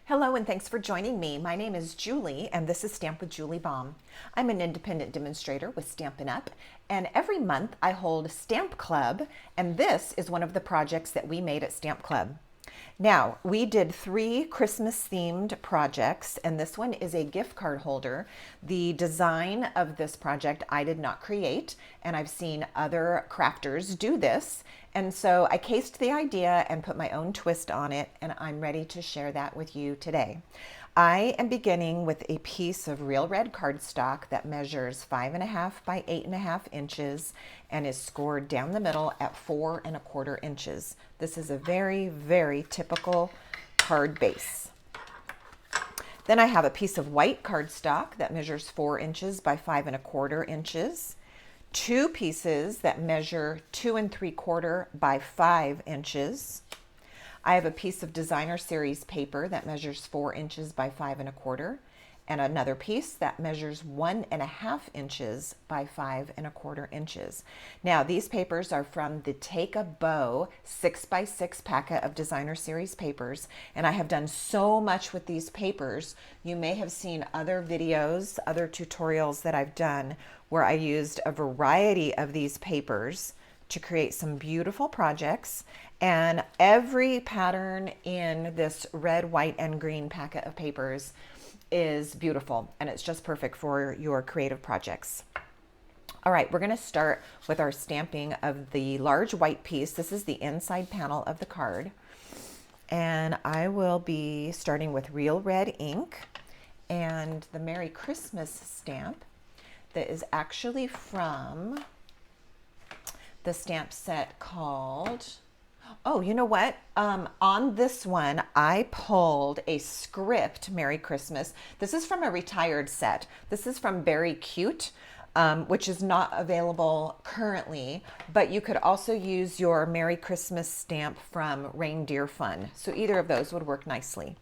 Hello and thanks for joining me. My name is Julie and this is Stamp with Julie Baum. I'm an independent demonstrator with Stampin' Up, and every month I hold Stamp Club, and this is one of the projects that we made at Stamp Club. Now, we did 3 Christmas themed projects, and this one is a gift card holder. The design of this project I did not create, and I've seen other crafters do this. And so I cased the idea and put my own twist on it, and I'm ready to share that with you today. I am beginning with a piece of real red cardstock that measures 5.5 by 8.5 inches and is scored down the middle at 4.25 inches. This is a very, very typical card base. Then I have a piece of white cardstock that measures 4 inches by 5.25 inches. 2 pieces that measure 2.75 by 5 inches. I have a piece of designer series paper that measures 4 inches by 5.25, and another piece that measures 1.5 inches by 5.25 inches. Now, these papers are from the Take a Bow 6x6 packet of designer series papers, and I have done so much with these papers. You may have seen other videos, other tutorials that I've done where I used a variety of these papers to create some beautiful projects, and every pattern in this red, white, and green packet of papers is beautiful, and it's just perfect for your creative projects. All right, we're going to start with our stamping of the large white piece. This is the inside panel of the card, and I will be starting with real red ink and the Merry Christmas stamp that is actually from the stamp set called, oh, you know what? On this one, I pulled a script Merry Christmas. This is from a retired set. This is from Very Cute, which is not available currently, but you could also use your Merry Christmas stamp from Reindeer Fun. So either of those would work nicely.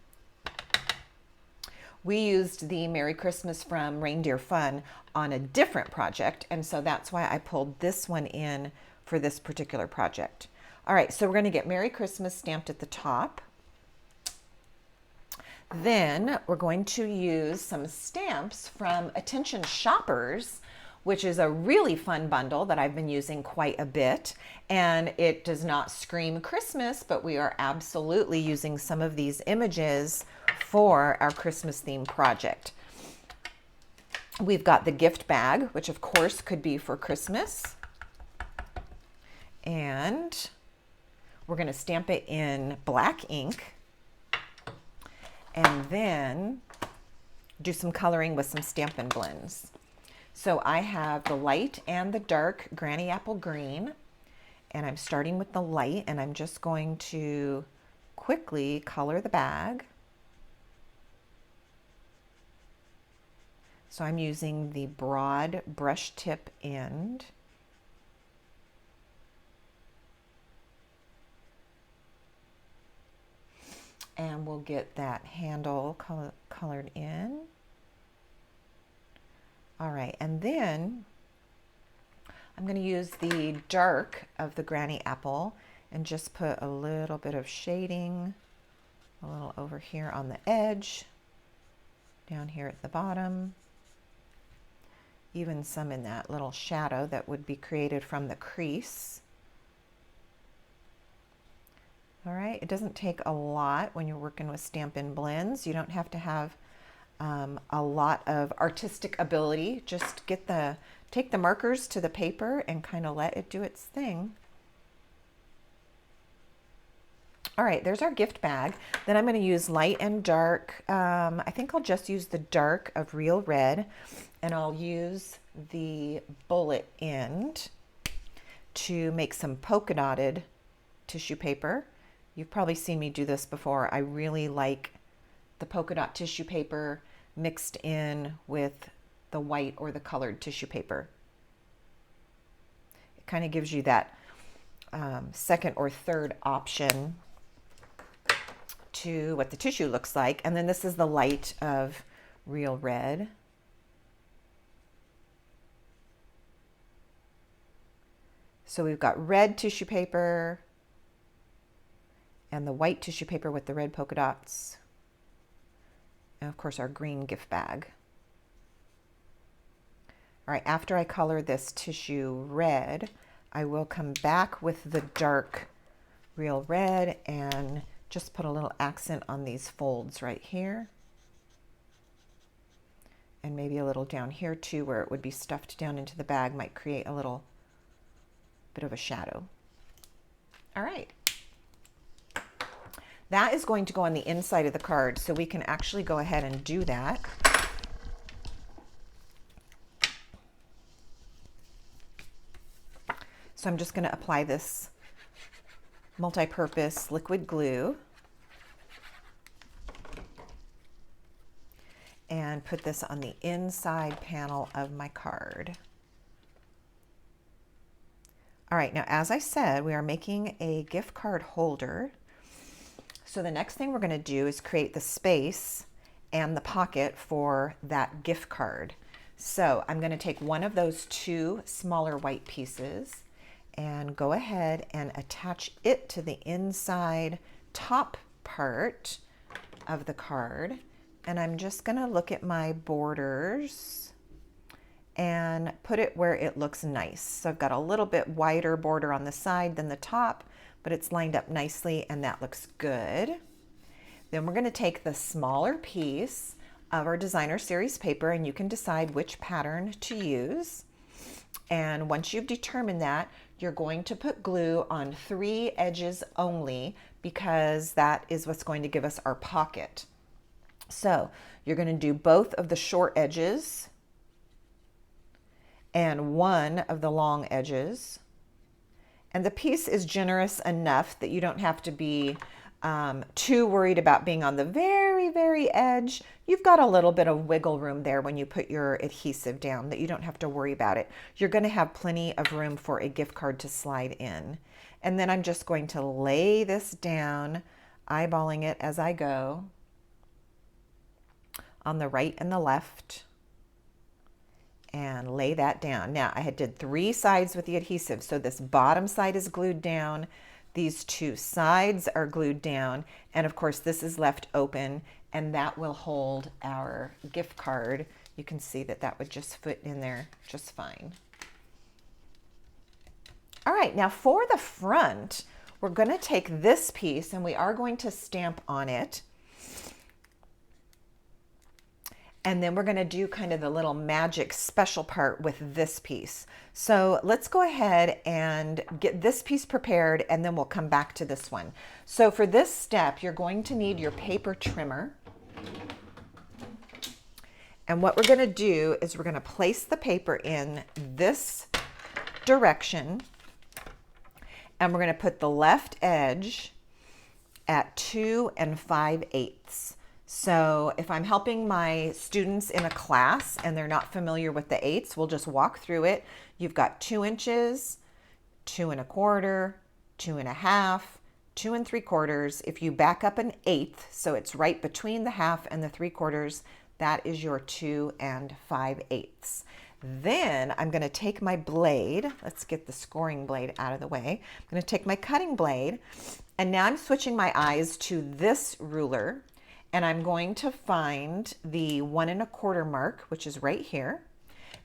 We used the Merry Christmas from Reindeer Fun on a different project, and so that's why I pulled this one in for this particular project. All right, so we're going to get Merry Christmas stamped at the top. Then we're going to use some stamps from Attention Shoppers, which is a really fun bundle that I've been using quite a bit. And it does not scream Christmas, but we are absolutely using some of these images for our Christmas theme project. We've got the gift bag, which of course could be for Christmas. And we're going to stamp it in black ink and then do some coloring with some Stampin' Blends. So I have the light and the dark Granny Apple Green, and I'm starting with the light, and I'm just going to quickly color the bag. So I'm using the broad brush tip end. And we'll get that handle colored in. All right, and then I'm going to use the dark of the Granny Apple and just put a little bit of shading, a little over here on the edge, down here at the bottom, even some in that little shadow that would be created from the crease. All right, it doesn't take a lot when you're working with Stampin' Blends. You don't have to have a lot of artistic ability. Just take the markers to the paper and kind of let it do its thing. All right, there's our gift bag. Then I'm going to use light and dark. I think I'll just use the dark of real red, and I'll use the bullet end to make some polka dotted tissue paper. You've probably seen me do this before. I really like the polka dot tissue paper mixed in with the white or the colored tissue paper. It kind of gives you that second or third option to what the tissue looks like. And then this is the light of real red. So we've got red tissue paper and the white tissue paper with the red polka dots. and of course our green gift bag. All right, after I color this tissue red, I will come back with the dark real red and just put a little accent on these folds right here. And maybe a little down here too, where it would be stuffed down into the bag, might create a little bit of a shadow. All right. That is going to go on the inside of the card, so we can actually go ahead and do that. So I'm just going to apply this multi-purpose liquid glue and put this on the inside panel of my card. All right, now as I said, we are making a gift card holder. So the next thing we're going to do is create the space and the pocket for that gift card. So I'm going to take one of those two smaller white pieces and go ahead and attach it to the inside top part of the card. And I'm just going to look at my borders and put it where it looks nice. So I've got a little bit wider border on the side than the top, but it's lined up nicely and that looks good. Then we're going to take the smaller piece of our designer series paper, and you can decide which pattern to use. And once you've determined that, you're going to put glue on 3 edges only, because that is what's going to give us our pocket. So you're going to do both of the short edges and one of the long edges. And the piece is generous enough that you don't have to be too worried about being on the very, very edge. You've got a little bit of wiggle room there when you put your adhesive down, that you don't have to worry about it. You're going to have plenty of room for a gift card to slide in. And then I'm just going to lay this down, eyeballing it as I go, on the right and the left, and lay that down. Now I did 3 sides with the adhesive, so this bottom side is glued down, these 2 sides are glued down, and of course this is left open, and that will hold our gift card. You can see that that would just fit in there just fine. All right, now for the front, we're going to take this piece and we are going to stamp on it. And then we're going to do kind of the little magic special part with this piece. So let's go ahead and get this piece prepared, and then we'll come back to this one. So for this step, you're going to need your paper trimmer. And what we're going to do is we're going to place the paper in this direction, and we're going to put the left edge at 2 5/8. So if I'm helping my students in a class and they're not familiar with the 8ths, we'll just walk through it. You've got 2 inches, 2 1/4, 2 1/2, 2 3/4. If you back up an 1/8, so it's right between the 1/2 and the 3/4, that is your 2 5/8. Then I'm going to take my blade. Let's get the scoring blade out of the way. I'm going to take my cutting blade, and now I'm switching my eyes to this ruler. And I'm going to find the 1 1/4 mark, which is right here.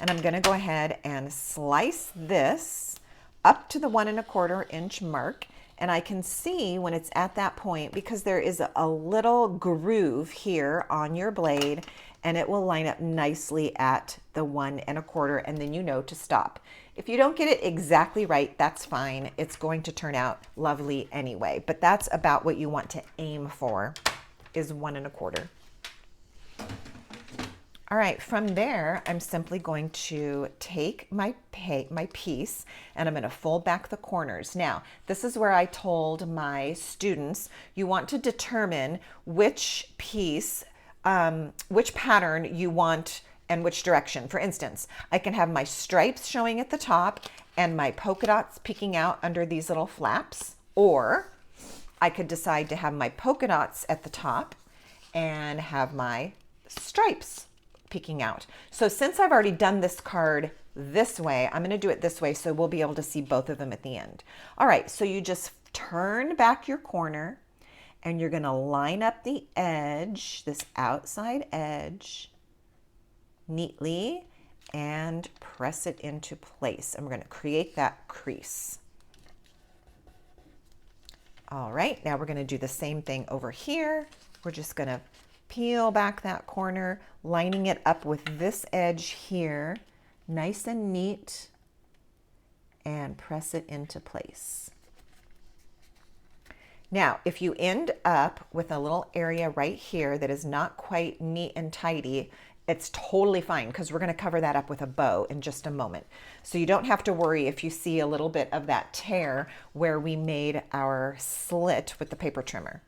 And I'm going to go ahead and slice this up to the 1 1/4 inch mark. And I can see when it's at that point, because there is a little groove here on your blade, and it will line up nicely at the 1 1/4, and then you know to stop. If you don't get it exactly right, that's fine. It's going to turn out lovely anyway, but that's about what you want to aim for, is 1 1/4. All right, from there, I'm simply going to take my piece and I'm going to fold back the corners. Now, this is where I told my students, you want to determine which piece, which pattern you want and which direction. For instance, I can have my stripes showing at the top and my polka dots peeking out under these little flaps, or I could decide to have my polka dots at the top and have my stripes peeking out. So since I've already done this card this way, I'm going to do it this way so we'll be able to see both of them at the end. All right, so you just turn back your corner and you're going to line up the edge, this outside edge, neatly and press it into place. And we're going to create that crease. All right, now we're going to do the same thing over here. We're just going to peel back that corner, lining it up with this edge here, nice and neat, and press it into place. Now, if you end up with a little area right here that is not quite neat and tidy, it's totally fine because we're going to cover that up with a bow in just a moment. So you don't have to worry if you see a little bit of that tear where we made our slit with the paper trimmer.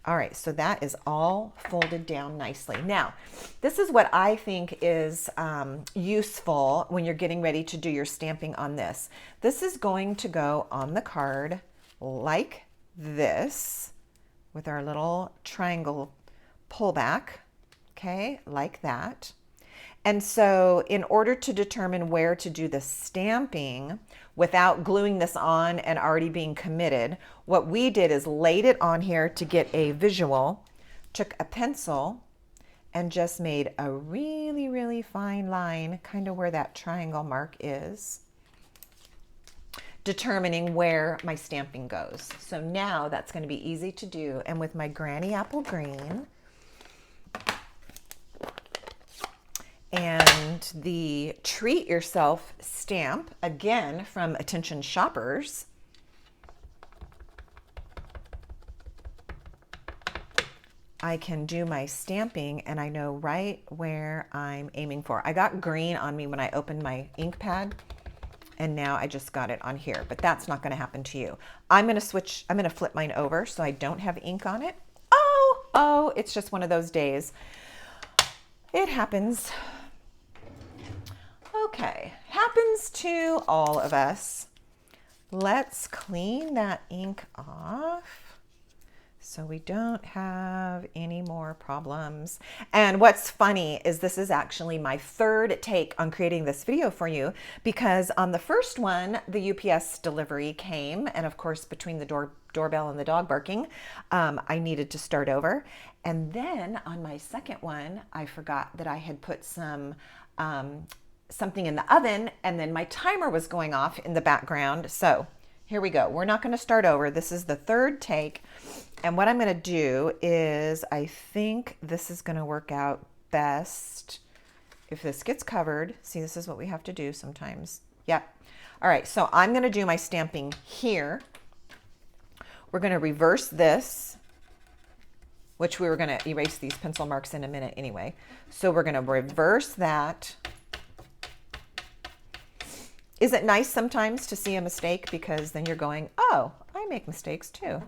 All right, so that is all folded down nicely. Now, this is what I think is useful when you're getting ready to do your stamping on this. This is going to go on the card like this with our little triangle pullback. Okay, like that. And so in order to determine where to do the stamping without gluing this on and already being committed, what we did is laid it on here to get a visual, took a pencil and just made a really, really fine line, kind of where that triangle mark is, determining where my stamping goes. So now that's going to be easy to do. And with my Granny Apple Green, and the Treat Yourself stamp, again from Attention Shoppers, I can do my stamping and I know right where I'm aiming for. I got green on me when I opened my ink pad, and now I just got it on here, but that's not going to happen to you. I'm going to flip mine over so I don't have ink on it. Oh, it's just one of those days. It happens. Okay, happens to all of us. Let's clean that ink off so we don't have any more problems. And what's funny is this is actually my third take on creating this video for you, because on the first one, the UPS delivery came, and of course, between the doorbell and the dog barking, I needed to start over. And then on my second one, I forgot that I had put some something in the oven, and then my timer was going off in the background. So here we go. We're not going to start over. This is the third take. And what I'm going to do is, I think this is going to work out best if this gets covered. See, this is what we have to do sometimes. Yep. All right. So I'm going to do my stamping here. We're going to reverse this, which we were going to erase these pencil marks in a minute anyway. So we're going to reverse that. Is it nice sometimes to see a mistake, because then you're going, oh, I make mistakes too.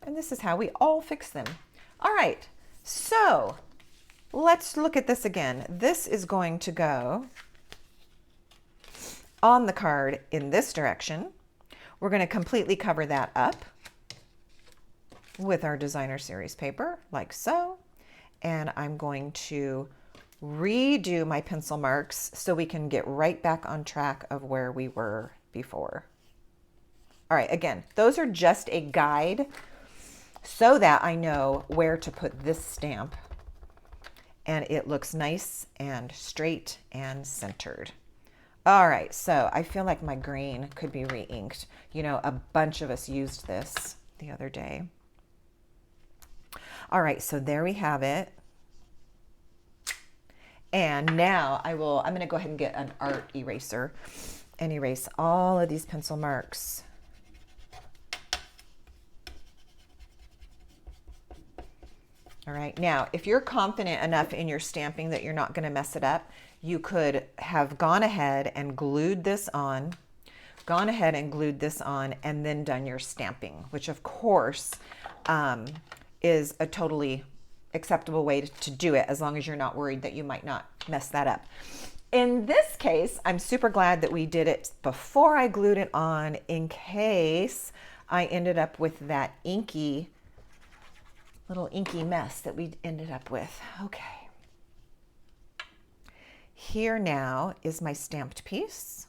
And this is how we all fix them. All right, so let's look at this again. This is going to go on the card in this direction. We're going to completely cover that up with our designer series paper, like so. And I'm going to redo my pencil marks so we can get right back on track of where we were before. All right, again, those are just a guide so that I know where to put this stamp and it looks nice and straight and centered. All right, so I feel like my green could be re-inked. You know, a bunch of us used this the other day. All right, so there we have it. And now I'm going to go ahead and get an art eraser and erase all of these pencil marks. All right, now if you're confident enough in your stamping that you're not going to mess it up, you could have gone ahead and glued this on, and then done your stamping, which of course is a totally acceptable way to do it, as long as you're not worried that you might not mess that up. In this case, I'm super glad that we did it before I glued it on, in case I ended up with that little inky mess that we ended up with. Okay. Here now is my stamped piece.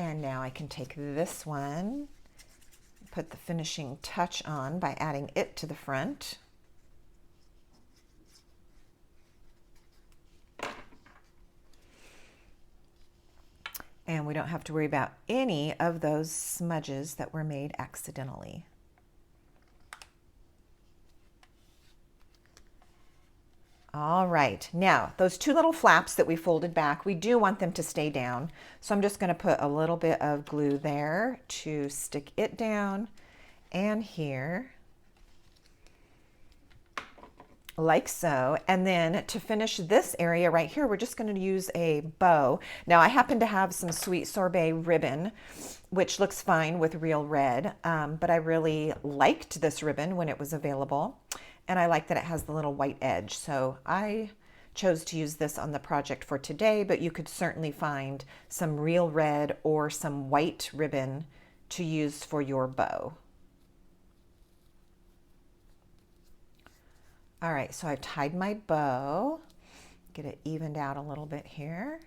And now I can take this one, put the finishing touch on by adding it to the front. And we don't have to worry about any of those smudges that were made accidentally. All right, now those two little flaps that we folded back, we do want them to stay down. So I'm just going to put a little bit of glue there to stick it down, and here, like so. And then to finish this area right here, we're just going to use a bow. Now I happen to have some sweet sorbet ribbon, which looks fine with real red, but I really liked this ribbon when it was available. And I like that it has the little white edge. So I chose to use this on the project for today, but you could certainly find some real red or some white ribbon to use for your bow. All right, so I've tied my bow, get it evened out a little bit here.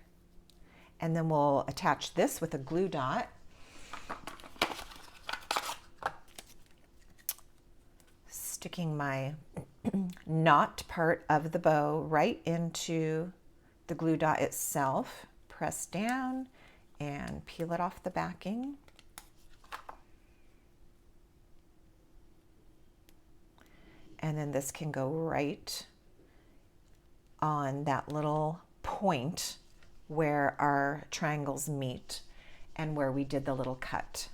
And then we'll attach this with a glue dot. Sticking my knot part of the bow right into the glue dot itself. Press down and peel it off the backing. And then this can go right on that little point where our triangles meet and where we did the little cut.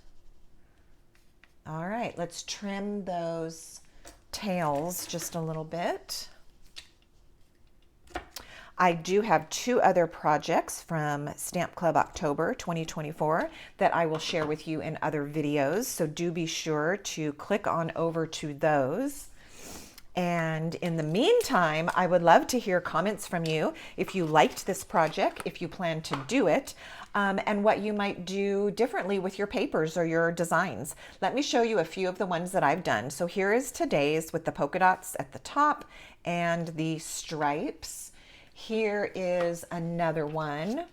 All right, let's trim those tails just a little bit. I do have two other projects from Stamp Club October 2024 that I will share with you in other videos, so do be sure to click on over to those. And in the meantime, I would love to hear comments from you if you liked this project, if you plan to do it, and what you might do differently with your papers or your designs. Let me show you a few of the ones that I've done. So here is today's with the polka dots at the top and the stripes. Here is another one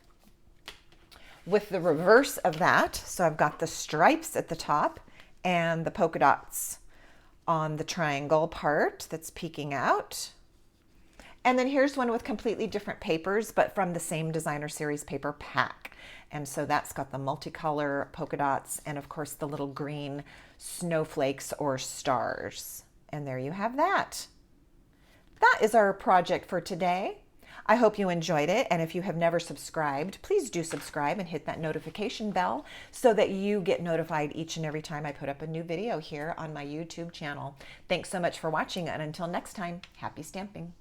with the reverse of that. So I've got the stripes at the top and the polka dots on the triangle part that's peeking out. And then here's one with completely different papers, but from the same designer series paper pack. And so that's got the multicolor polka dots and of course the little green snowflakes or stars. And there you have that. That is our project for today. I hope you enjoyed it, and if you have never subscribed, please do subscribe and hit that notification bell so that you get notified each and every time I put up a new video here on my YouTube channel. Thanks so much for watching, and until next time, happy stamping.